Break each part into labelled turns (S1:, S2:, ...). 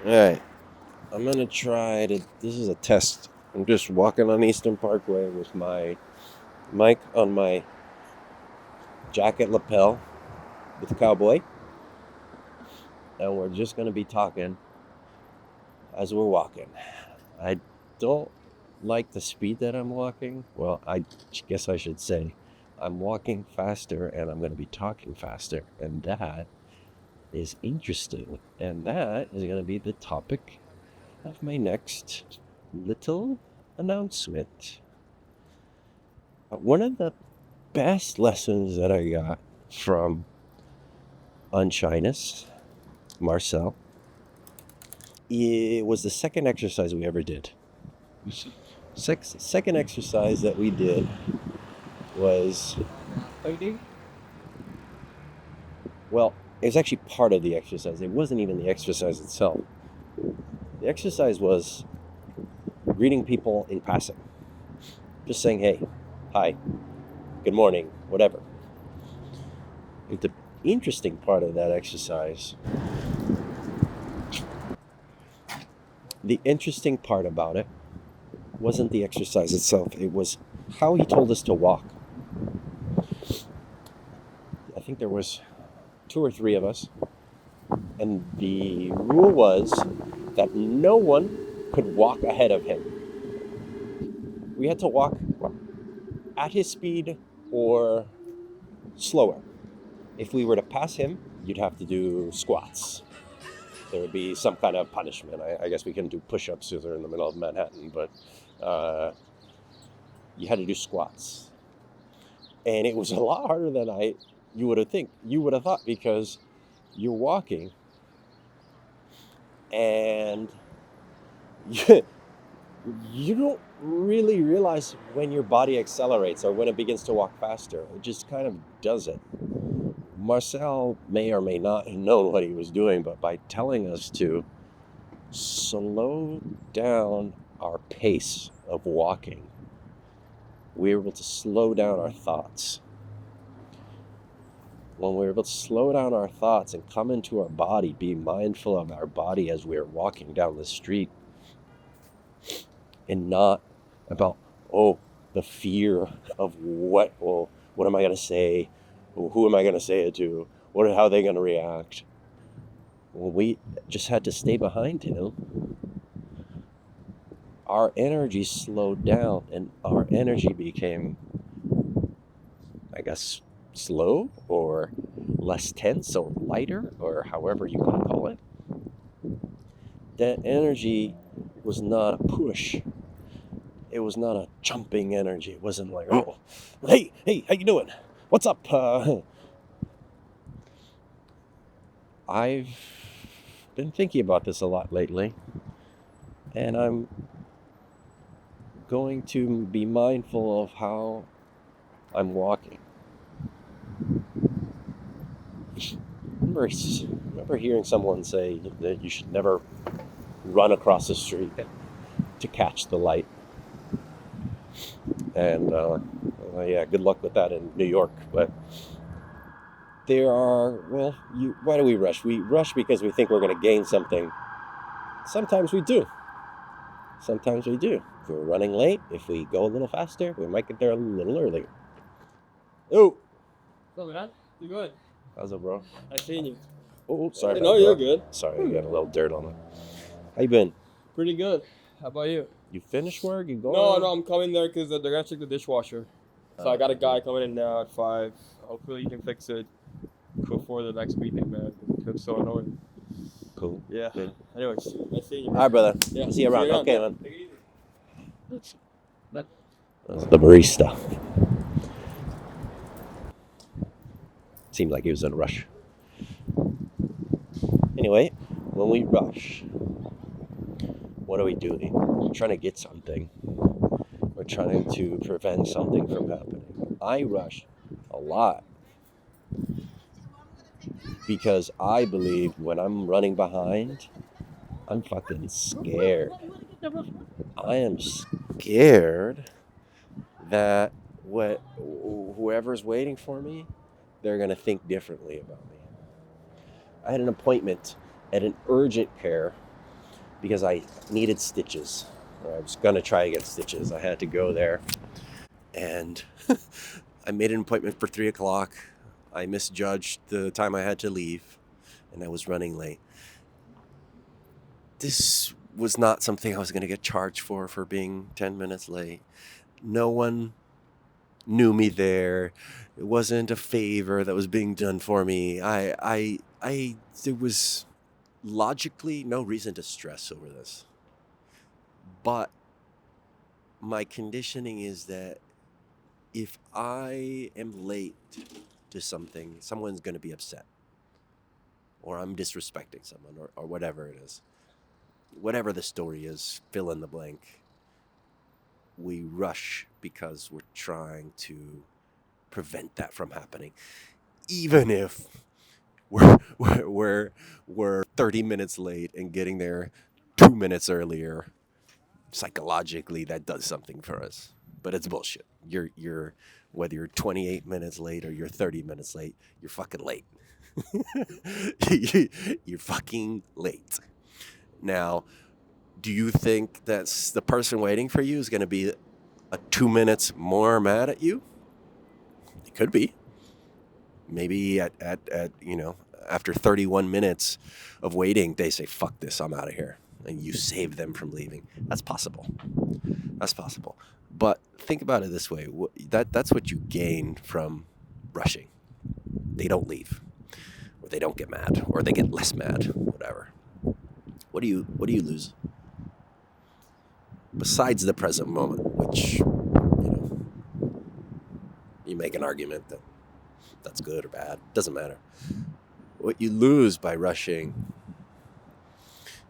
S1: Alright, I'm gonna try to. This is a test. I'm just walking on Eastern Parkway with my mic on my jacket lapel with the cowboy, and we're just gonna be talking as we're walking. I don't like the speed that I'm walking. Well, I guess I should say I'm walking faster and I'm gonna be talking faster, and that is interesting. And that is gonna be the topic of my next little announcement. One of the best lessons that I got from Unshyness, Marcel, it was the second exercise we ever did. Second exercise that we did was, well, it was actually part of the exercise. It wasn't even the exercise itself. The exercise was greeting people in passing. Just saying, hey, hi, good morning, whatever. The interesting part of that exercise, the interesting part about it wasn't the exercise itself. It was how he told us to walk. I think there was 2 or 3 of us, and the rule was that no one could walk ahead of him. We had to walk at his speed or slower. If we were to pass him, you'd have to do squats. There would be some kind of punishment. I guess we couldn't do push-ups because they're in the middle of Manhattan, but you had to do squats. And it was a lot harder than you would have thought, because you're walking and you don't really realize when your body accelerates or when it begins to walk faster. It just kind of does it. Marcel may or may not have known what he was doing, but by telling us to slow down our pace of walking, we were able to slow down our thoughts. When we're able to slow down our thoughts and come into our body, be mindful of our body as we're walking down the street, and not about, the fear of what am I going to say? Who am I going to say it to? How are they going to react? Well, we just had to stay behind him. Our energy slowed down, and our energy became, I guess, slow or less tense or lighter, or however you want to call it. That energy was not a push. It was not a jumping energy. It wasn't like, hey, how you doing? What's up? I've been thinking about this a lot lately, and I'm going to be mindful of how I'm walking. Remember hearing someone say that you should never run across the street to catch the light. And good luck with that in New York. But why do we rush? We rush because we think we're going to gain something. Sometimes we do. If we're running late, if we go a little faster, we might get there a little earlier. Oh!
S2: So man, you good?
S1: How's it, bro?
S2: I seen you.
S1: Oh, sorry.
S2: No, you're good.
S1: Sorry, I got a little dirt on it. How you been?
S2: Pretty good. How about you?
S1: You finished work? You going?
S2: No, I'm coming there because they're gonna check the dishwasher. So I got a guy coming in now at 5. Hopefully he can fix it before the next meeting, man. It's so annoying.
S1: Cool.
S2: Yeah.
S1: Good.
S2: Anyways, nice seeing you.
S1: All right, brother.
S2: Yeah.
S1: See you around. Okay, man.
S2: Take it easy.
S1: That's the barista. Seemed like he was in a rush. Anyway, when we rush, what are we doing? We're trying to get something. We're trying to prevent something from happening. I rush a lot because I believe when I'm running behind, I'm fucking scared. I am scared that whoever's waiting for me, they're going to think differently about me. I had an appointment at an urgent care because I needed stitches. Or I was going to try to get stitches. I had to go there. And I made an appointment for 3 o'clock. I misjudged the time I had to leave, and I was running late. This was not something I was going to get charged for being 10 minutes late. No one knew me there. It wasn't a favor that was being done for me. There was logically no reason to stress over this. But my conditioning is that if I am late to something, someone's going to be upset. Or I'm disrespecting someone, or whatever it is. Whatever the story is, fill in the blank. We rush because we're trying to prevent that from happening. Even if we're 30 minutes late and getting there 2 minutes earlier, psychologically that does something for us. But it's bullshit. You're whether you're 28 minutes late or you're 30 minutes late, you're fucking late. You're fucking late. Now, do you think that's the person waiting for you is going to be 2 minutes more mad at you? It could be. Maybe at after 31 minutes of waiting, they say, fuck this, I'm out of here. And you save them from leaving. That's possible. That's possible. But think about it this way. That's what you gain from rushing. They don't leave. Or they don't get mad. Or they get less mad. Whatever. What do you lose? Besides the present moment, which, you make an argument that that's good or bad. Doesn't matter. What you lose by rushing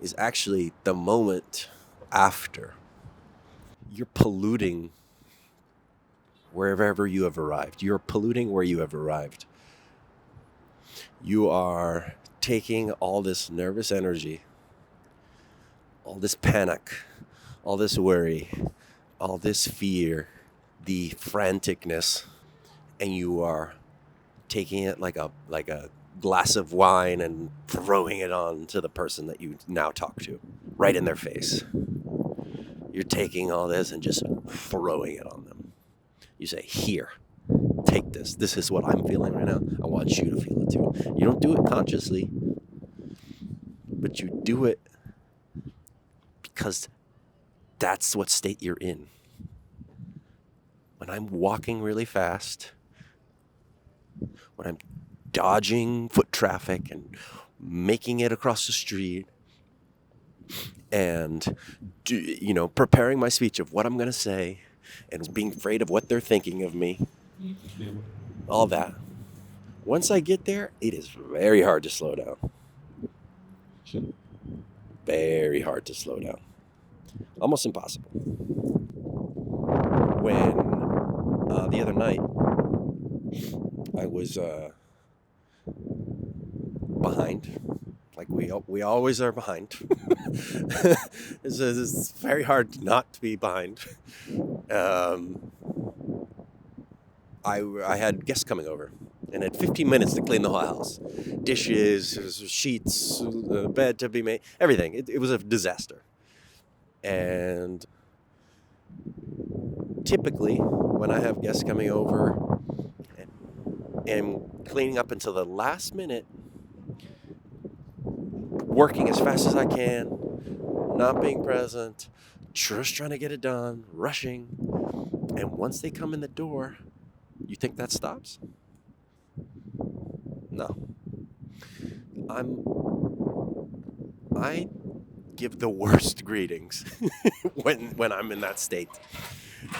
S1: is actually the moment after. You're polluting wherever you have arrived. You're polluting where you have arrived. You are taking all this nervous energy, all this panic, all this worry, all this fear, the franticness, and you are taking it like a glass of wine and throwing it on to the person that you now talk to, right in their face. You're taking all this and just throwing it on them. You say, here, take this. This is what I'm feeling right now. I want you to feel it too. You don't do it consciously, but you do it because that's what state you're in. When I'm walking really fast, when I'm dodging foot traffic and making it across the street and preparing my speech of what I'm going to say and being afraid of what they're thinking of me, all that. Once I get there, it is very hard to slow down. Very hard to slow down. Almost impossible. When the other night I was behind, like we always are behind. It's very hard not to be behind. I had guests coming over and had 15 minutes to clean the whole house. Dishes, sheets, bed to be made, everything. It was a disaster. And typically, when I have guests coming over and cleaning up until the last minute, working as fast as I can, not being present, just trying to get it done, rushing. And once they come in the door, you think that stops? No. I give the worst greetings when I'm in that state.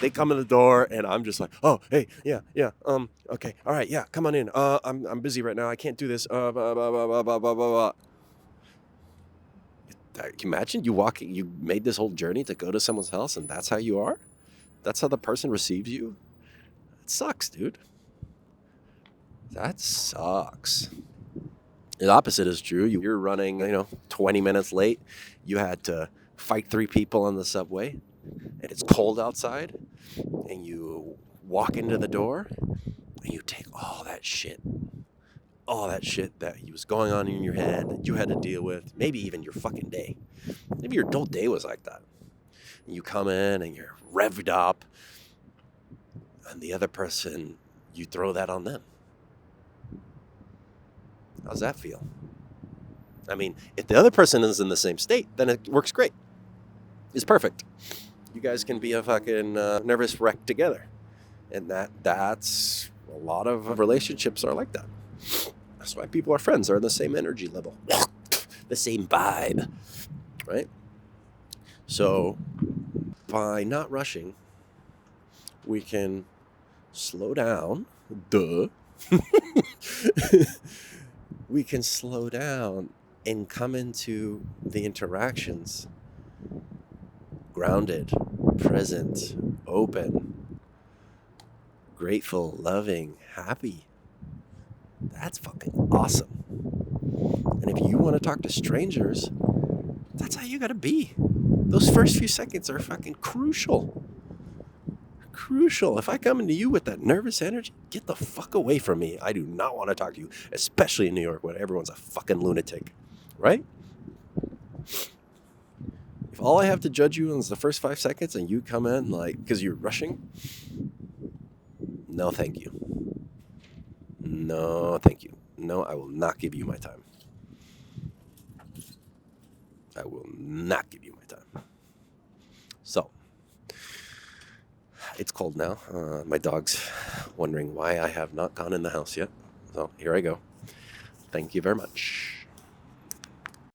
S1: They come in the door and I'm just like, oh, hey, yeah, okay, all right, yeah, come on in. I'm busy right now. I can't do this. Blah, blah, blah, blah, blah, blah, blah. Can you imagine you made this whole journey to go to someone's house and that's how you are? That's how the person receives you? It sucks, dude. That sucks. The opposite is true. You're running, 20 minutes late. You had to fight 3 people on the subway, and it's cold outside, and you walk into the door, and you take all that shit all that shit that was going on in your head that you had to deal with, maybe even your fucking day. Maybe your whole day was like that. And you come in and you're revved up, and the other person, you throw that on them. How's that feel? I mean, if the other person is in the same state, then it works great. It's perfect. You guys can be a fucking nervous wreck together. And that's a lot of relationships are like that. That's why people are friends. They're on the same energy level, the same vibe, right? So by not rushing, we can slow down. Duh. We can slow down and come into the interactions grounded, present, open, grateful, loving, happy. That's fucking awesome. And if you want to talk to strangers, that's how you gotta be. Those first few seconds are fucking crucial. Crucial. If I come into you with that nervous energy, get the fuck away from me. I do not want to talk to you, especially in New York when everyone's a fucking lunatic, right? If all I have to judge you in is the first 5 seconds and you come in like, because you're rushing, no thank you. No thank you. No, I will not give you my time. I will not give you my time. So, it's cold now. My dog's wondering why I have not gone in the house yet. So, here I go. Thank you very much.